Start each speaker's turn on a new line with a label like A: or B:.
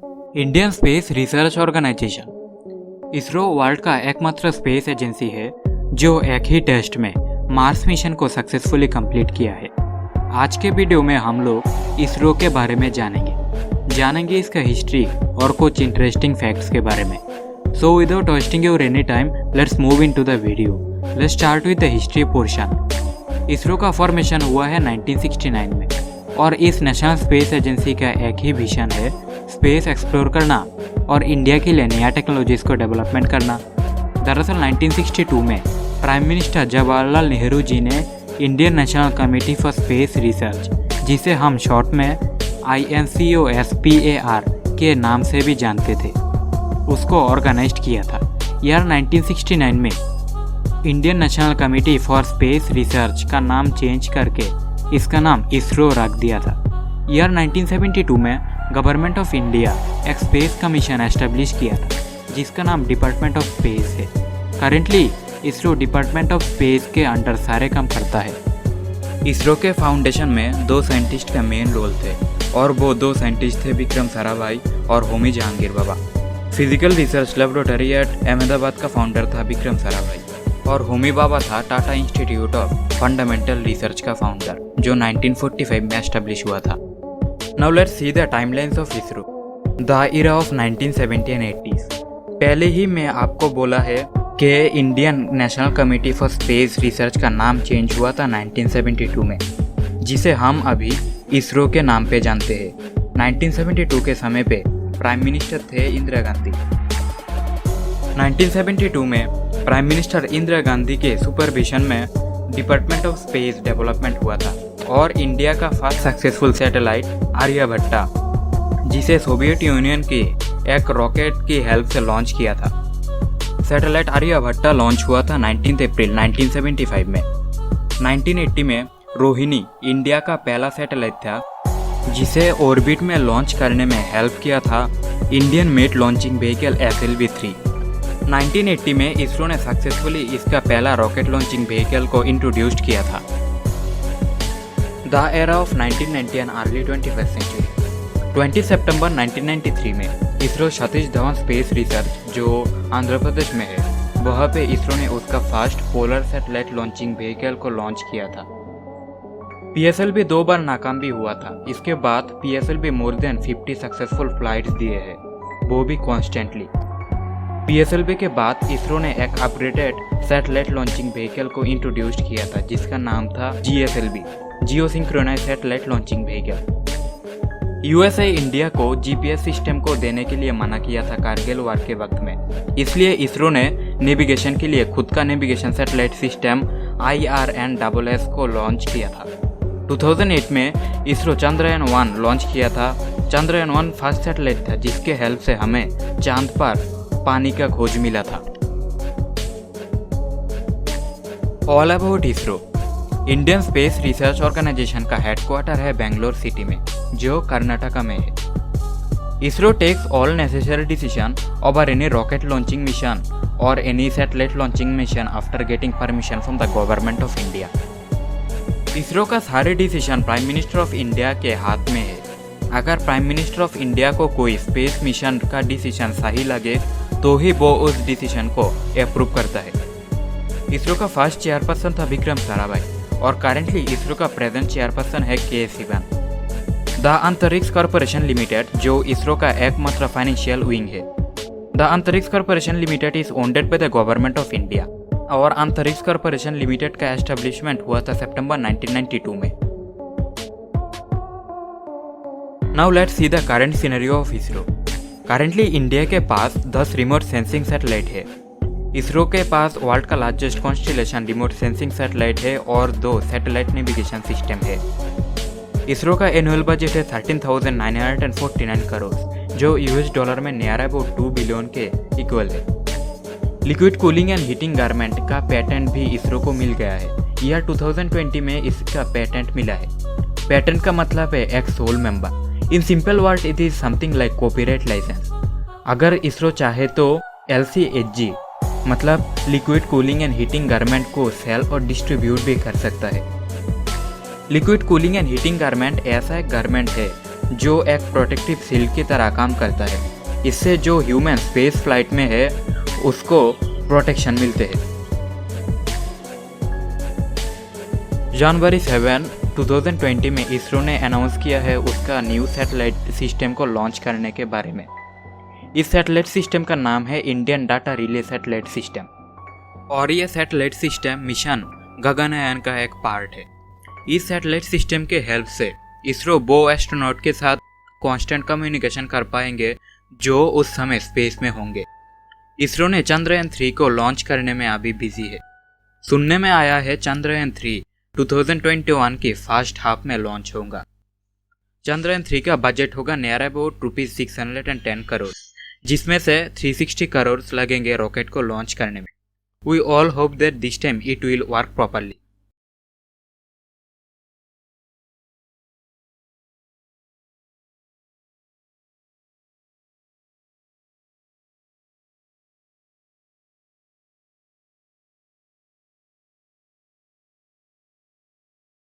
A: Indian space research Organisation ISRO world का एकमात्र space agency है जो एक ही टेस्ट में मार्स मिशन को सक्सेसफुली कंप्लीट किया है। आज के वीडियो में हम लोग इसरो के बारे में जानेंगे इसका हिस्ट्री और कुछ इंटरेस्टिंग फैक्ट्स के बारे में। So without wasting your any time, let's move into the video. Let's start with the history portion. ISRO का फॉर्मेशन हुआ है 1969 में और इस नेशनल स्पेस एजेंसी का एक ही विजन है, स्पेस एक्सप्लोर करना और इंडिया के लिए नया टेक्नोलॉजीज को डेवलपमेंट करना। दरअसल 1962 में प्राइम मिनिस्टर जवाहरलाल नेहरू जी ने Indian national committee for space research, जिसे हम शॉर्ट में INCOSPAR के नाम से भी जानते थे, उसको ऑर्गेनाइज किया था। ईयर 1969 में Indian national committee for space research का नाम चेंज करके इसका नाम इसरो रख दिया था। ईयर 1972 में गवर्नमेंट ऑफ इंडिया एक स्पेस कमीशन एस्टेब्लिश किया था, जिसका नाम डिपार्टमेंट ऑफ स्पेस है। Currently ISRO department of space के अंडर सारे काम करता है। इसरो के फाउंडेशन में 2 साइंटिस्ट का मेन रोल थे और वो 2 साइंटिस्ट थे विक्रम साराभाई और Homi Jehangir Bhabha. Physical research laboratory at Ahmedabad का फाउंडर था विक्रम साराभाई और होमी बाबा था Tata institute of fundamental research का फाउंडर, जो 1945 में एस्टेब्लिश हुआ था। Now let's see the timelines of ISRO. The era of 1970 and 80s। पहले ही मैं आपको बोला है कि Indian national committee for space research का नाम चेंज हुआ था 1972 में, जिसे हम अभी इसरो के नाम पे जानते हैं। 1972 के समय पे प्राइम मिनिस्टर थे इंदिरा गांधी। 1972 में प्राइम मिनिस्टर इंदिरा गांधी के सुपरविजन में डिपार्टमेंट ऑफ स्पेस डेवलपमेंट हुआ था और इंडिया का फर्स्ट सक्सेसफुल सैटेलाइट आर्यभट्टा, जिसे सोवियत यूनियन की एक रॉकेट की हेल्प से लॉन्च किया था। सैटेलाइट आर्यभट्टा लॉन्च हुआ था 19 अप्रैल 1975 में। 1980 में रोहिणी इंडिया का पहला सैटेलाइट था, जिसे ऑर्बिट में लॉन्च करने में हेल्प किया था Indian made launching vehicle SLV-3। 1980 में इसरो ने सक्सेसफुली इसका पहला रॉकेट लॉन्चिंग व्हीकल को इंट्रोड्यूस्ड किया था। The era of 1990 and early 21st century. 20 सितंबर 1993 में इसरो सतीश धवन स्पेस रिसर्च, जो आंध्र प्रदेश में है, वहाँ पे इसरो ने उसका first polar satellite launching vehicle को लॉन्च किया था। PSLV 2 बार नाकाम भी हुआ था। इसके बाद PSLV more than 50 successful flights दिए हैं, वो भी कॉन्स्टेंटली। PSLV के बाद इसरो ने एक अपग्रेडेड सैटेलाइट लॉन्चिंग व्हीकल को इंट्रोड्यूस किया था, जिसका नाम था GSLV, geo synchronize satellite launching vehicle. USA India को GPS सिस्टम को देने के लिए मना किया था कारगिल वार के वक्त में, इसलिए इसरो ने नेविगेशन के लिए खुद का नेविगेशन सैटेलाइट सिस्टम IRNSS को लॉन्च किया था। 2008 में इसरो चंद्रयान 1 लॉन्च किया था। चंद्रयान 1 फर्स्ट सैटेलाइट था जिसके हेल्प से हमें चांद पर पानी का खोज मिला था। All about ISRO. Indian space research organisation का हेडक्वार्टर है बेंगलोर सिटी में, जो कर्नाटका में है। ISRO takes all necessary decision over any rocket launching mission और any satellite launching mission after getting permission from the government of India. ISRO का सारे decision prime minister of India के हाथ में है। अगर प्राइम मिनिस्टर ऑफ इंडिया को कोई स्पेस मिशन का डिसीजन सही लगे तो ही वो उस डिसीजन को अप्रूव करता है। इसरो का फर्स्ट चेयरपर्सन था विक्रम साराभाई और करेंटली इसरो का प्रेजेंट चेयरपर्सन है के सिवन। द अंतरिक्ष कॉर्पोरेशन लिमिटेड, जो इसरो का एकमात्र फाइनेंशियल विंग है। द अंतरिक्ष corporation limited is owned by the government of India और अंतरिक्ष कॉर्पोरेशन लिमिटेड का एस्टेब्लिशमेंट हुआ था सितंबर 1992 में। Now let's see the current scenario of ISRO. Currently India के पास 10 रिमोट सेंसिंग सैटेलाइट है। इसरो के पास वर्ल्ड का largest constellation remote sensing satellite है और 2 सैटेलाइट नेविगेशन सिस्टम है। इसरो का एनुअल बजट है 13,949 करोड़, जो $US में नियर अबाउट 2 बिलियन के इक्वल है। Liquid cooling and heating garment का पेटेंट भी इसरो को मिल गया है। ईयर 2020 में इसका पेटेंट मिला है। पेटेंट का मतलब है एक sole member. In simple word it is something like copyright licence. अगर इसरो चाहे तो LCHG मतलब liquid cooling and heating garment को सेल और डिस्ट्रीब्यूट भी कर सकता है। Liquid cooling and heating garment ऐसा एक गारमेंट है जो एक प्रोटेक्टिव शील्ड की तरह काम करता है। इससे जो ह्यूमन स्पेस फ्लाइट में है उसको प्रोटेक्शन मिलते हैं। जनवरी 7, 2020 में इसरो ने अनाउंस किया है उसका न्यू सैटेलाइट सिस्टम को लॉन्च करने के बारे में। इस सैटेलाइट सिस्टम का नाम है Indian data relay satellite system और यह सैटेलाइट सिस्टम मिशन गगनयान का एक पार्ट है। इस सैटेलाइट सिस्टम के हेल्प से इसरो वो एस्ट्रोनॉट के साथ कांस्टेंट कम्युनिकेशन कर पाएंगे जो उस समय स्पेस में होंगे। इसरो ने चंद्रयान 3 को लॉन्च करने में अभी बिजी है। सुनने में आया है चंद्रयान 3 2021 की फर्स्ट हाफ में लॉन्च होगा। चंद्रयान 3 का बजट होगा नियर अबाउट ₹610 करोड़, जिसमें से 360 करोड़ लगेंगे रॉकेट को लॉन्च करने में। We all hope that this time it will work properly.